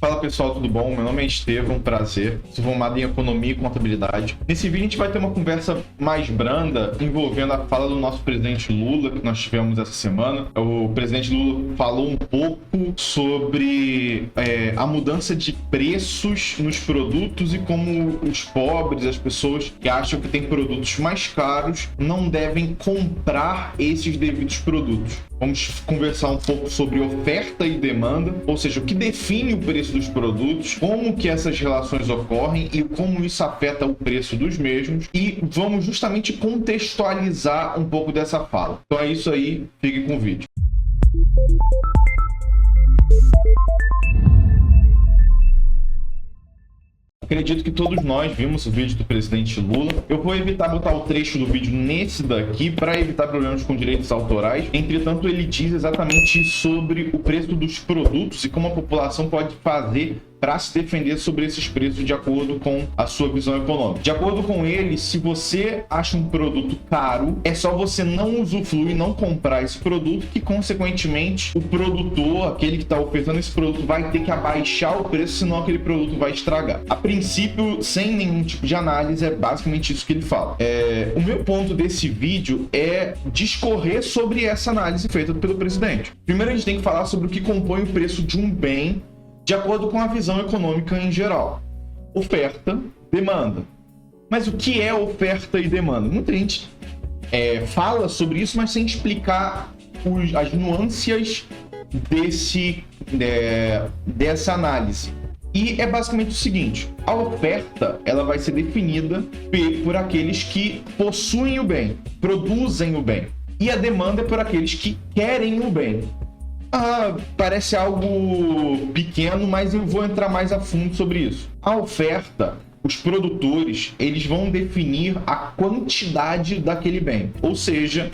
Fala pessoal, tudo bom? Meu nome é Estevão, prazer. Sou formado em Economia e Contabilidade. Nesse vídeo a gente vai ter uma conversa mais branda envolvendo a fala do nosso presidente Lula, que nós tivemos essa semana. O presidente Lula falou um pouco sobre a mudança de preços nos produtos e como os pobres, as pessoas que acham que têm produtos mais caros, não devem comprar esses devidos produtos. Vamos conversar um pouco sobre oferta e demanda, ou seja, o que define o preço dos produtos, como que essas relações ocorrem e como isso afeta o preço dos mesmos, e vamos justamente contextualizar um pouco dessa fala. Então é isso aí, fique com o vídeo. Acredito que todos nós vimos o vídeo do presidente Lula. Eu vou evitar botar o trecho do vídeo nesse daqui para evitar problemas com direitos autorais. Entretanto, ele diz exatamente sobre o preço dos produtos e como a população pode fazer para se defender sobre esses preços de acordo com a sua visão econômica. De acordo com ele, se você acha um produto caro, é só você não usufruir, não comprar esse produto, que consequentemente o produtor, aquele que está ofertando esse produto, vai ter que abaixar o preço, senão aquele produto vai estragar. A princípio, sem nenhum tipo de análise, é basicamente isso que ele fala. O meu ponto desse vídeo é discorrer sobre essa análise feita pelo presidente. Primeiro, a gente tem que falar sobre o que compõe o preço de um bem de acordo com a visão econômica em geral. Oferta, demanda. Mas o que é oferta e demanda? Muita gente fala sobre isso, mas sem explicar as nuances dessa análise. E é basicamente o seguinte: a oferta ela vai ser definida por aqueles que possuem o bem, produzem o bem. E a demanda é por aqueles que querem o bem. Parece algo pequeno, mas eu vou entrar mais a fundo sobre isso. A oferta, os produtores, eles vão definir a quantidade daquele bem. Ou seja,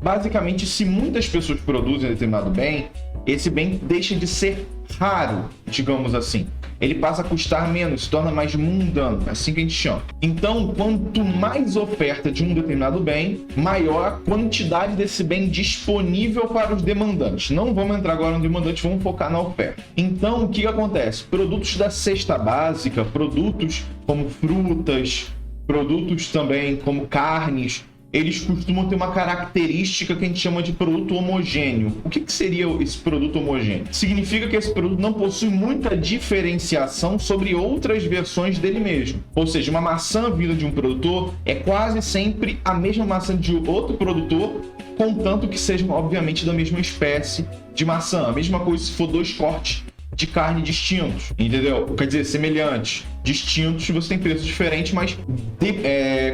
basicamente, se muitas pessoas produzem determinado bem, esse bem deixa de ser raro, digamos assim. Ele passa a custar menos, se torna mais mundano, é assim que a gente chama. Então, quanto mais oferta de um determinado bem, maior a quantidade desse bem disponível para os demandantes. Não vamos entrar agora no demandante, vamos focar na oferta. Então, o que acontece? Produtos da cesta básica, produtos como frutas, produtos também como carnes, eles costumam ter uma característica que a gente chama de produto homogêneo. O que seria esse produto homogêneo? Significa que esse produto não possui muita diferenciação sobre outras versões dele mesmo. Ou seja, uma maçã vinda de um produtor é quase sempre a mesma maçã de outro produtor, contanto que sejam, obviamente, da mesma espécie de maçã. A mesma coisa se for dois cortes de carne distintos, entendeu? Quer dizer, semelhantes, distintos, você tem preços diferentes, mas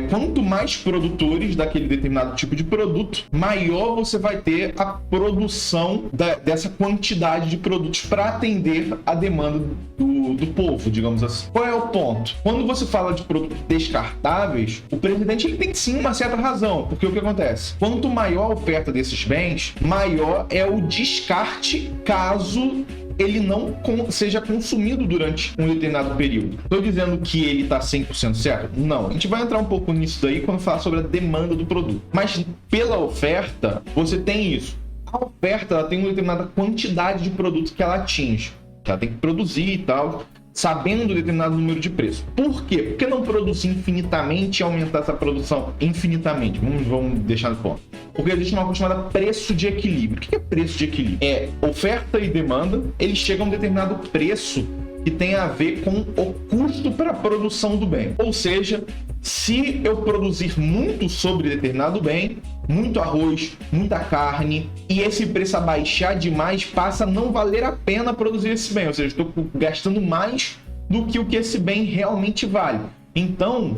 quanto mais produtores daquele determinado tipo de produto, maior você vai ter a produção dessa quantidade de produtos para atender a demanda do povo, digamos assim. Qual é o ponto? Quando você fala de produtos descartáveis, o presidente ele tem sim uma certa razão, porque o que acontece? Quanto maior a oferta desses bens, maior é o descarte caso ele não seja consumido durante um determinado período. Estou dizendo que ele está 100% certo? Não. A gente vai entrar um pouco nisso daí quando falar sobre a demanda do produto. Mas pela oferta, você tem isso. A oferta ela tem uma determinada quantidade de produtos que ela atinge. Ela tem que produzir e tal, sabendo determinado número de preço. Por quê? Por que não produzir infinitamente e aumentar essa produção infinitamente? Vamos deixar no ponto. Porque existe uma coisa chamada preço de equilíbrio. O que é preço de equilíbrio? É oferta e demanda, eles chegam a um determinado preço que tem a ver com o custo para a produção do bem. Ou seja, se eu produzir muito sobre determinado bem, muito arroz, muita carne, e esse preço abaixar demais, passa a não valer a pena produzir esse bem. Ou seja, estou gastando mais do que o que esse bem realmente vale. Então,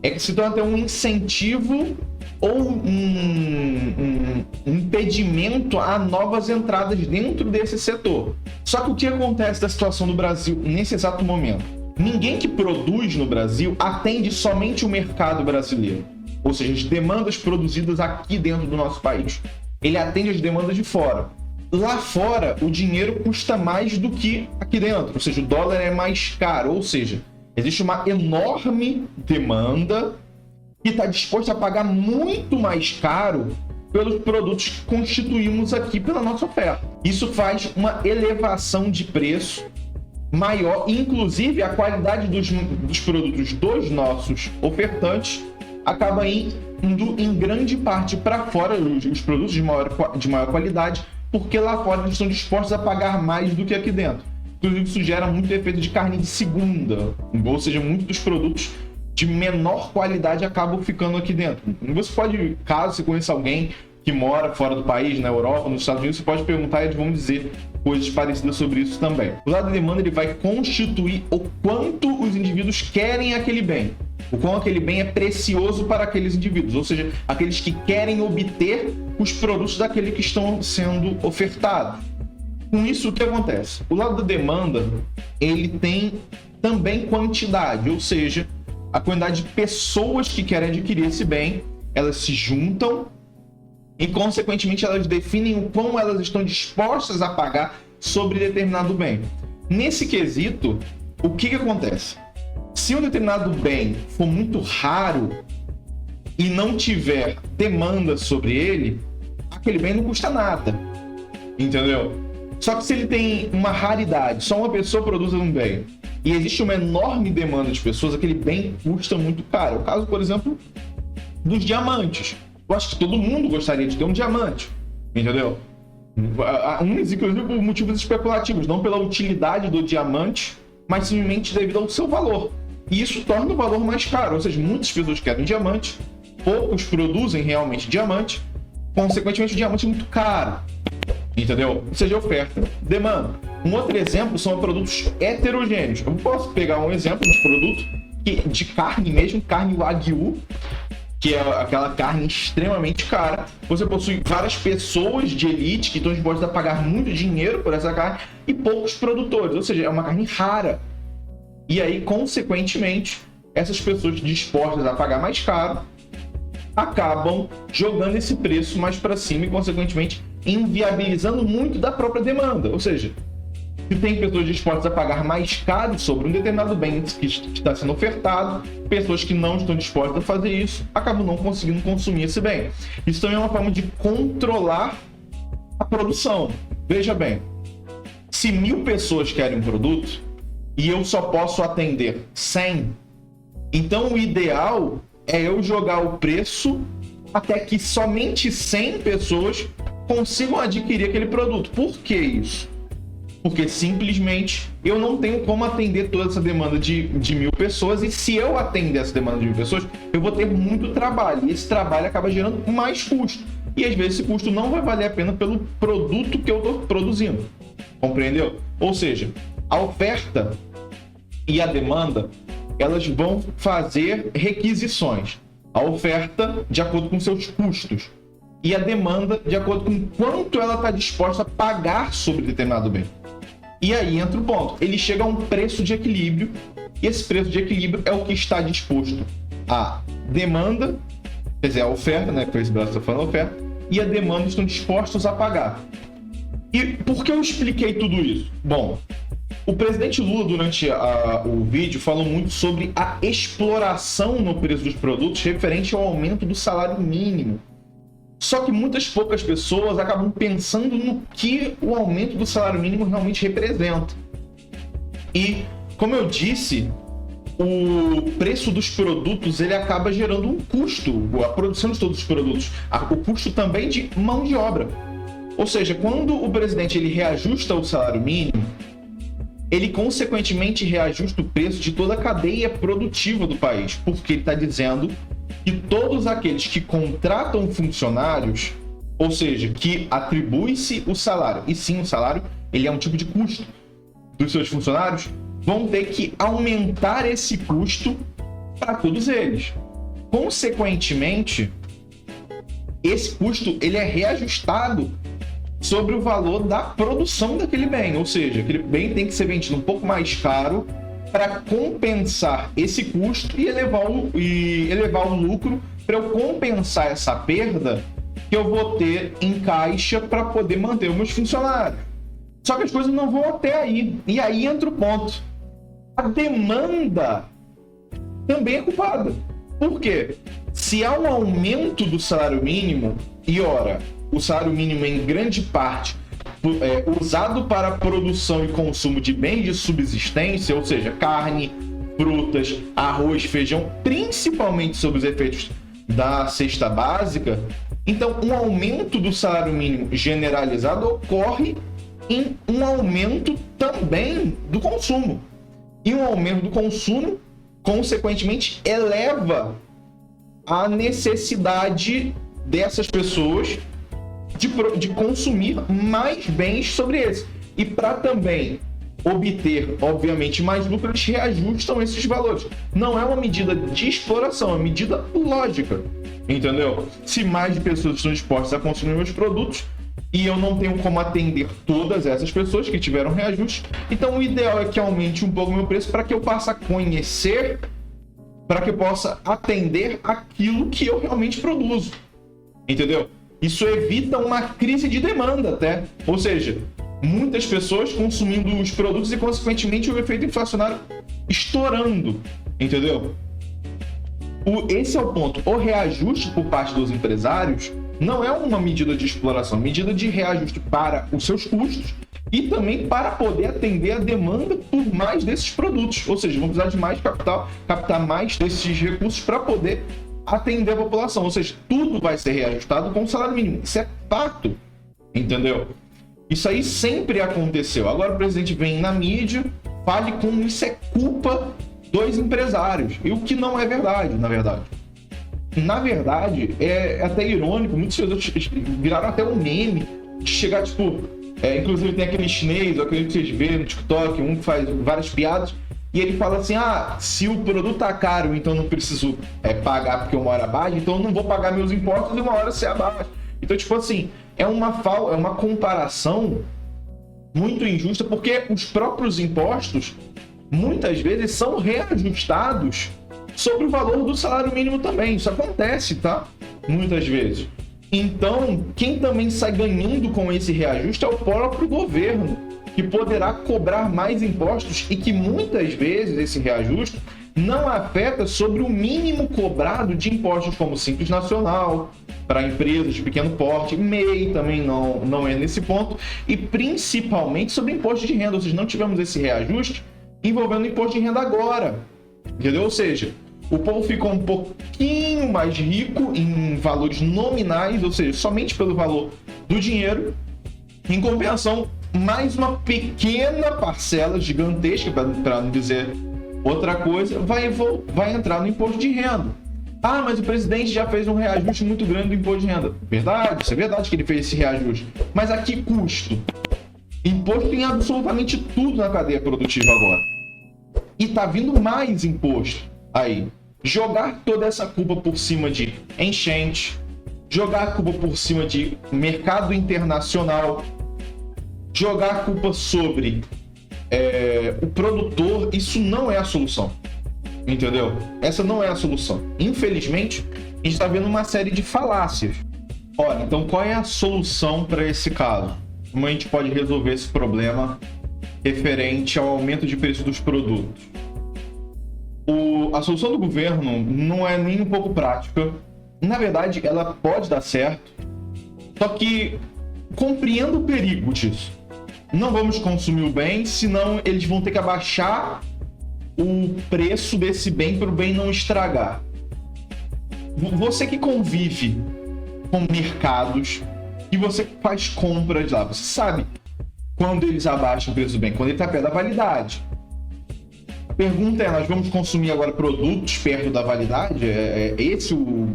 é que se torna até um incentivo ou um impedimento a novas entradas dentro desse setor. Só que o que acontece da situação do Brasil nesse exato momento? Ninguém que produz no Brasil atende somente o mercado brasileiro, ou seja, as demandas produzidas aqui dentro do nosso país. Ele atende as demandas de fora. Lá fora, o dinheiro custa mais do que aqui dentro, ou seja, o dólar é mais caro, ou seja, existe uma enorme demanda que está disposto a pagar muito mais caro pelos produtos que constituímos aqui pela nossa oferta. Isso faz uma elevação de preço maior, inclusive a qualidade dos produtos dos nossos ofertantes acaba indo em grande parte para fora, os produtos de maior qualidade, porque lá fora eles estão dispostos a pagar mais do que aqui dentro. Inclusive isso gera muito efeito de carne de segunda, ou seja, muitos dos produtos de menor qualidade acabam ficando aqui dentro. Você pode, caso você conheça alguém que mora fora do país, na Europa, nos Estados Unidos, você pode perguntar e eles vão dizer coisas parecidas sobre isso também. O lado da demanda ele vai constituir o quanto os indivíduos querem aquele bem, o quão aquele bem é precioso para aqueles indivíduos, ou seja, aqueles que querem obter os produtos daquele que estão sendo ofertados. Com isso, o que acontece? O lado da demanda, ele tem também quantidade, ou seja, a quantidade de pessoas que querem adquirir esse bem, elas se juntam e, consequentemente, elas definem o quão elas estão dispostas a pagar sobre determinado bem. Nesse quesito, o que acontece? Se um determinado bem for muito raro e não tiver demanda sobre ele, aquele bem não custa nada, entendeu? Só que se ele tem uma raridade, só uma pessoa produz um bem, e existe uma enorme demanda de pessoas, aquele bem custa muito caro. É o caso, por exemplo, dos diamantes. Eu acho que todo mundo gostaria de ter um diamante, entendeu? Inclusive por motivos especulativos, não pela utilidade do diamante, mas simplesmente devido ao seu valor. E isso torna o valor mais caro, ou seja, muitas pessoas querem diamante, poucos produzem realmente diamante, consequentemente o diamante é muito caro, entendeu? Ou seja, oferta, demanda. Um outro exemplo são produtos heterogêneos. Eu posso pegar um exemplo de produto de carne mesmo, carne Wagyu, que é aquela carne extremamente cara. Você possui várias pessoas de elite que estão dispostas a pagar muito dinheiro por essa carne e poucos produtores, ou seja, é uma carne rara. E aí, consequentemente, essas pessoas dispostas a pagar mais caro acabam jogando esse preço mais para cima e, consequentemente, inviabilizando muito da própria demanda. Ou seja, se tem pessoas dispostas a pagar mais caro sobre um determinado bem que está sendo ofertado, pessoas que não estão dispostas a fazer isso acabam não conseguindo consumir esse bem. Isso também é uma forma de controlar a produção. Veja bem, se 1000 pessoas querem um produto e eu só posso atender 100, então o ideal é eu jogar o preço até que somente 100 pessoas consigam adquirir aquele produto. Por que isso? Porque simplesmente eu não tenho como atender toda essa demanda de 1000 pessoas, e se eu atender essa demanda de 1000 pessoas, eu vou ter muito trabalho, e esse trabalho acaba gerando mais custo. E às vezes esse custo não vai valer a pena pelo produto que eu estou produzindo. Compreendeu? Ou seja, a oferta e a demanda, elas vão fazer requisições. A oferta de acordo com seus custos e a demanda de acordo com quanto ela está disposta a pagar sobre determinado bem. E aí entra o ponto. Ele chega a um preço de equilíbrio, e esse preço de equilíbrio é o que está disposto a demanda, quer dizer, a oferta, né? Que esse braço está falando, a oferta, e a demanda estão dispostos a pagar. E por que eu expliquei tudo isso? Bom, o presidente Lula, durante o vídeo, falou muito sobre a exploração no preço dos produtos referente ao aumento do salário mínimo. Só que poucas pessoas acabam pensando no que o aumento do salário mínimo realmente representa. E, como eu disse, o preço dos produtos ele acaba gerando um custo, a produção de todos os produtos, o custo também de mão de obra. Ou seja, quando o presidente ele reajusta o salário mínimo, ele consequentemente reajusta o preço de toda a cadeia produtiva do país, porque ele está dizendo que todos aqueles que contratam funcionários, ou seja, que atribui-se o salário, e sim o salário, ele é um tipo de custo dos seus funcionários, vão ter que aumentar esse custo para todos eles. Consequentemente, esse custo ele é reajustado sobre o valor da produção daquele bem, ou seja, aquele bem tem que ser vendido um pouco mais caro para compensar esse custo e elevar o lucro, para eu compensar essa perda que eu vou ter em caixa para poder manter os meus funcionários. Só que as coisas não vão até aí. E aí entra o ponto. A demanda também é culpada. Por quê? Se há um aumento do salário mínimo, e ora, o salário mínimo em grande parte usado para produção e consumo de bens de subsistência, ou seja, carne, frutas, arroz, feijão, principalmente sob os efeitos da cesta básica, então um aumento do salário mínimo generalizado ocorre em um aumento também do consumo. E um aumento do consumo, consequentemente, eleva a necessidade dessas pessoas de consumir mais bens sobre esse. E para também obter, obviamente, mais lucro, eles reajustam esses valores. Não é uma medida de exploração, é uma medida lógica, entendeu? Se mais pessoas estão dispostas a consumir meus produtos e eu não tenho como atender todas essas pessoas que tiveram reajuste, então o ideal é que aumente um pouco o meu preço para que eu possa conhecer, para que eu possa atender aquilo que eu realmente produzo, entendeu? Isso evita uma crise de demanda até, ou seja, muitas pessoas consumindo os produtos e, consequentemente, o efeito inflacionário estourando, entendeu? Esse é o ponto. O reajuste por parte dos empresários não é uma medida de exploração, medida de reajuste para os seus custos e também para poder atender a demanda por mais desses produtos. Ou seja, vão precisar de mais capital, captar mais desses recursos para poder atender a população. Ou seja, tudo vai ser reajustado com o salário mínimo. Isso é fato, entendeu? Isso aí sempre aconteceu. Agora o presidente vem na mídia, fale como isso é culpa dos empresários. E o que não é verdade, na verdade. Na verdade, é até irônico, muitos viraram até um meme de chegar, tipo... inclusive tem aquele chinês, aquele que vocês vêem no TikTok, um que faz várias piadas, e ele fala assim, se o produto tá caro, então não preciso pagar porque eu moro abaixo, então eu não vou pagar meus impostos e uma hora ser abaixo. Então, tipo assim, é uma comparação muito injusta, porque os próprios impostos, muitas vezes, são reajustados sobre o valor do salário mínimo também. Isso acontece, tá? Muitas vezes. Então, quem também sai ganhando com esse reajuste é o próprio governo, que poderá cobrar mais impostos e que muitas vezes esse reajuste não afeta sobre o mínimo cobrado de impostos como Simples Nacional, para empresas de pequeno porte, MEI também não é nesse ponto, e principalmente sobre imposto de renda, ou seja, não tivemos esse reajuste envolvendo imposto de renda agora, entendeu? Ou seja, o povo ficou um pouquinho mais rico em valores nominais, ou seja, somente pelo valor do dinheiro. Em compensação, mais uma pequena parcela gigantesca, para não dizer outra coisa, vai entrar no imposto de renda. Mas o presidente já fez um reajuste muito grande do imposto de renda. Verdade, isso é verdade que ele fez esse reajuste. Mas a que custo? Imposto em absolutamente tudo na cadeia produtiva agora. E tá vindo mais imposto aí. Jogar toda essa culpa por cima de enchente, jogar a culpa por cima de mercado internacional, jogar a culpa sobre o produtor, isso não é a solução. Entendeu? Essa não é a solução. Infelizmente, a gente está vendo uma série de falácias. Olha, então qual é a solução para esse caso? Como a gente pode resolver esse problema referente ao aumento de preço dos produtos? A solução do governo não é nem um pouco prática. Na verdade, ela pode dar certo, só que compreendo o perigo disso. Não vamos consumir o bem, senão eles vão ter que abaixar o preço desse bem para o bem não estragar. Você que convive com mercados e você faz compras lá, você sabe quando eles abaixam o preço do bem, quando ele está perto da validade. A pergunta é, nós vamos consumir agora produtos perto da validade? É esse o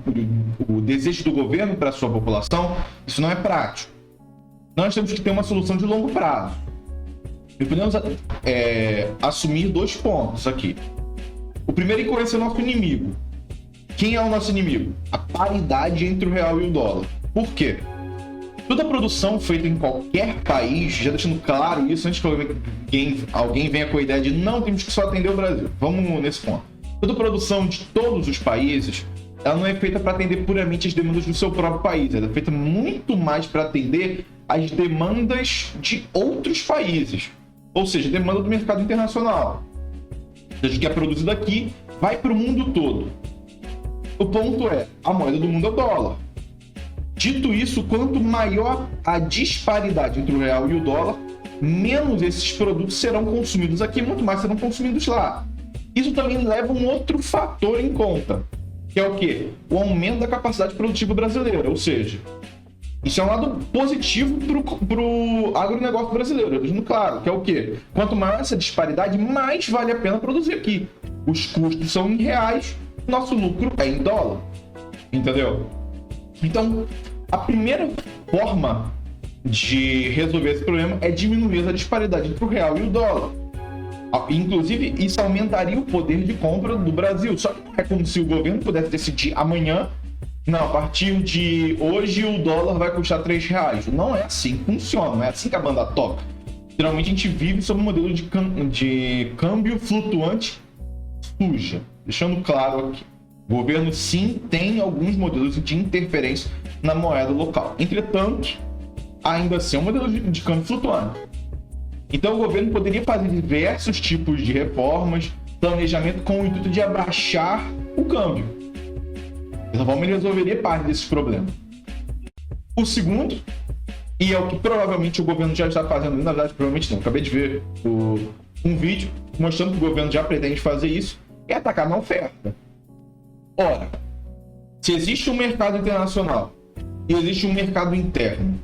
desejo do governo para a sua população? Isso não é prático. Nós temos que ter uma solução de longo prazo. E podemos assumir 2 pontos aqui. O primeiro é conhecer o nosso inimigo. Quem é o nosso inimigo? A paridade entre o real e o dólar. Por quê? Toda produção feita em qualquer país, já deixando claro isso, antes que alguém venha com a ideia de não, temos que só atender o Brasil. Vamos nesse ponto. Toda produção de todos os países, ela não é feita para atender puramente as demandas do seu próprio país. Ela é feita muito mais para atender as demandas de outros países. Ou seja, demanda do mercado internacional. Ou seja, o que é produzido aqui vai para o mundo todo. O ponto é, a moeda do mundo é o dólar. Dito isso, quanto maior a disparidade entre o real e o dólar, menos esses produtos serão consumidos aqui, muito mais serão consumidos lá. Isso também leva um outro fator em conta, que é o quê? O aumento da capacidade produtiva brasileira, ou seja, isso é um lado positivo para o agronegócio brasileiro, deixando claro, que é o quê? Quanto maior essa disparidade, mais vale a pena produzir aqui. Os custos são em reais, nosso lucro é em dólar, entendeu? Então, a primeira forma de resolver esse problema é diminuir a disparidade entre o real e o dólar. Inclusive, isso aumentaria o poder de compra do Brasil. Só que não é como se o governo pudesse decidir amanhã, não, a partir de hoje o dólar vai custar R$3. Não é assim que funciona, não é assim que a banda toca. Geralmente a gente vive sob um modelo de câmbio flutuante suja. Deixando claro aqui. O governo, sim, tem alguns modelos de interferência na moeda local. Entretanto, ainda assim é um modelo de câmbio flutuante. Então, o governo poderia fazer diversos tipos de reformas, planejamento com o intuito de abaixar o câmbio. Dessa forma, ele resolveria parte desses problemas. O segundo, e é o que provavelmente o governo já está fazendo, na verdade, provavelmente não, acabei de ver um vídeo mostrando que o governo já pretende fazer isso, é atacar na oferta. Ora, se existe um mercado internacional e existe um mercado interno,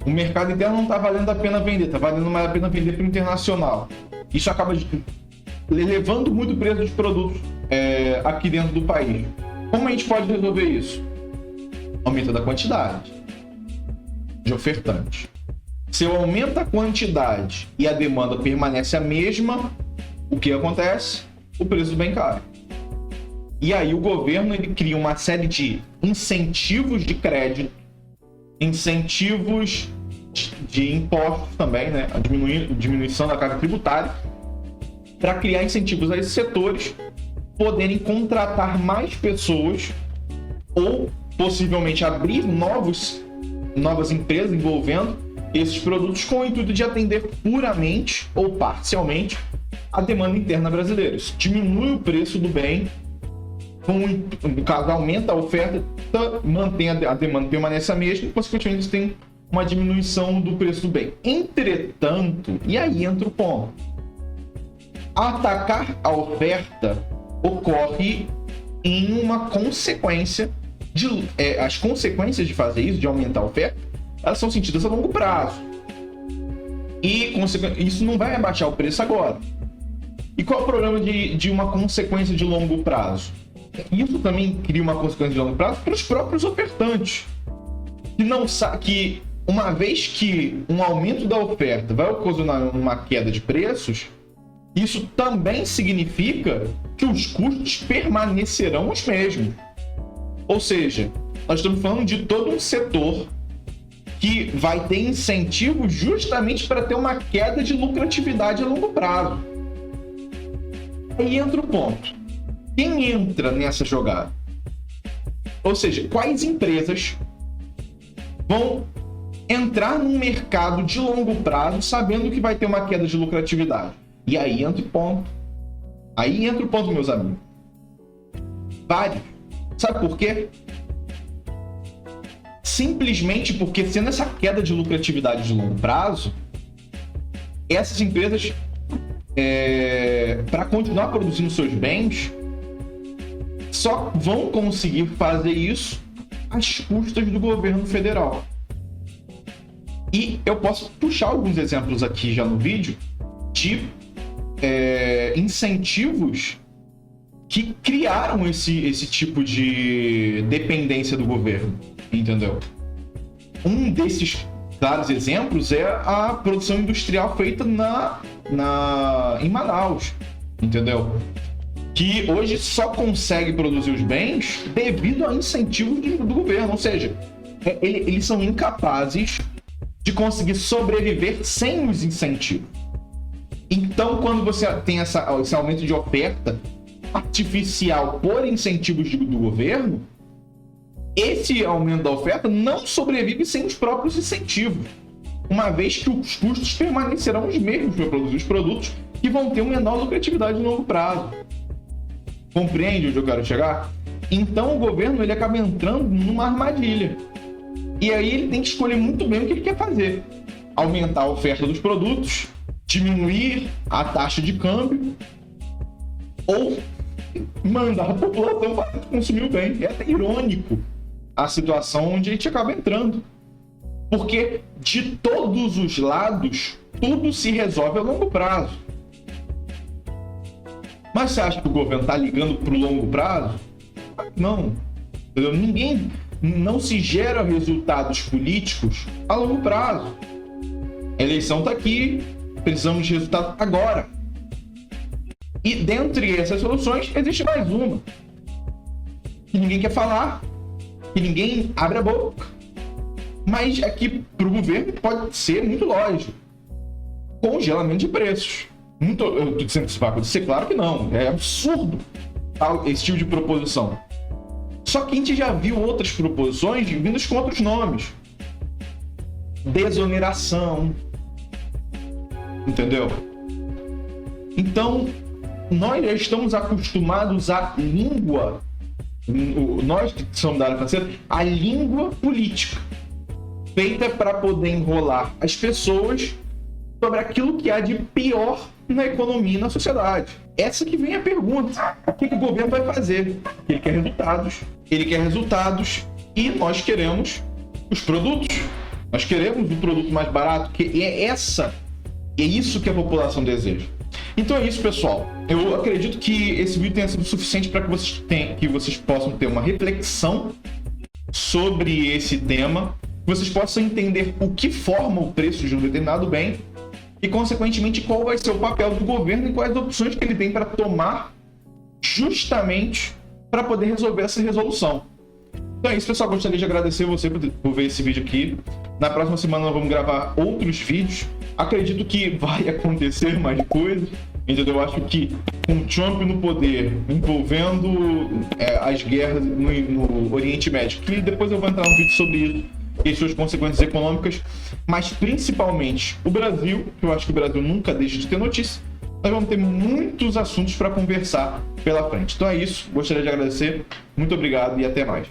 o mercado interno não está valendo a pena vender, está valendo mais a pena vender para o internacional. Isso acaba elevando muito o preço dos produtos aqui dentro do país. Como a gente pode resolver isso? Aumenta a quantidade de ofertantes. Se eu aumento a quantidade e a demanda permanece a mesma, o que acontece? O preço bem cai. E aí o governo ele cria uma série de incentivos de crédito, incentivos de impostos também, né? A diminuição da carga tributária, para criar incentivos a esses setores poderem contratar mais pessoas ou possivelmente abrir novas empresas envolvendo esses produtos com o intuito de atender puramente ou parcialmente a demanda interna brasileira. Isso diminui o preço do bem, no caso aumenta a oferta, mantém a demanda, permanece a mesma e consequentemente tem uma diminuição do preço do bem. Entretanto, e aí entra o ponto, atacar a oferta ocorre em uma consequência as consequências de fazer isso, de aumentar a oferta, elas são sentidas a longo prazo. E isso não vai abaixar o preço agora. E qual é o problema de uma consequência de longo prazo? Isso também cria uma consequência de longo prazo para os próprios ofertantes. Que uma vez que um aumento da oferta vai ocasionar uma queda de preços, isso também significa que os custos permanecerão os mesmos. Ou seja, nós estamos falando de todo um setor que vai ter incentivos justamente para ter uma queda de lucratividade a longo prazo. Aí entra o ponto. Quem entra nessa jogada? Ou seja, quais empresas vão entrar num mercado de longo prazo sabendo que vai ter uma queda de lucratividade? E aí entra o ponto. Aí entra o ponto, meus amigos. Vários. Sabe por quê? Simplesmente porque, sendo essa queda de lucratividade de longo prazo, essas empresas, para continuar produzindo seus bens, só vão conseguir fazer isso às custas do governo federal. E eu posso puxar alguns exemplos aqui já no vídeo de incentivos que criaram esse tipo de dependência do governo, entendeu? Um desses claros exemplos é a produção industrial feita em Manaus, entendeu? Que hoje só consegue produzir os bens devido a incentivos do governo, ou seja, eles são incapazes de conseguir sobreviver sem os incentivos. Então, quando você tem esse aumento de oferta artificial por incentivos do governo, esse aumento da oferta não sobrevive sem os próprios incentivos, uma vez que os custos permanecerão os mesmos para produzir os produtos que vão ter uma menor lucratividade no longo prazo. Compreende onde eu quero chegar? Então o governo ele acaba entrando numa armadilha. E aí ele tem que escolher muito bem o que ele quer fazer. Aumentar a oferta dos produtos, diminuir a taxa de câmbio, ou mandar a população para consumir o bem. É até irônico a situação onde a gente acaba entrando. Porque de todos os lados, tudo se resolve a longo prazo. Mas você acha que o governo está ligando para o longo prazo? Não. Entendeu? Não se gera resultados políticos a longo prazo. A eleição está aqui, precisamos de resultado agora. E dentre essas soluções, existe mais uma. Que ninguém quer falar, que ninguém abre a boca. Mas aqui para o governo pode ser muito lógico. Congelamento de preços. Eu estou dizendo que isso vai acontecer? Claro que não. É absurdo esse tipo de proposição. Só que a gente já viu outras proposições vindas com outros nomes. Desoneração. Entendeu? Então, nós já estamos acostumados à língua, nós que somos da área financeira, a língua política, feita para poder enrolar as pessoas sobre aquilo que há de pior na economia e na sociedade. Essa que vem a pergunta. O que o governo vai fazer? Ele quer resultados. Ele quer resultados e nós queremos os produtos. Nós queremos o produto mais barato, que é isso que a população deseja. Então é isso, pessoal. Eu acredito que esse vídeo tenha sido suficiente para que vocês possam ter uma reflexão sobre esse tema, que vocês possam entender o que forma o preço de um determinado bem e, consequentemente, qual vai ser o papel do governo e quais opções que ele tem para tomar justamente para poder resolver essa resolução. Então é isso, pessoal. Gostaria de agradecer você por ver esse vídeo aqui. Na próxima semana nós vamos gravar outros vídeos. Acredito que vai acontecer mais coisas. Entendeu? Eu acho que com o Trump no poder, envolvendo as guerras no Oriente Médio, que depois eu vou entrar num vídeo sobre isso e suas consequências econômicas, mas principalmente o Brasil, que eu acho que o Brasil nunca deixa de ter notícia, nós vamos ter muitos assuntos para conversar pela frente. Então é isso. Gostaria de agradecer. Muito obrigado e até mais.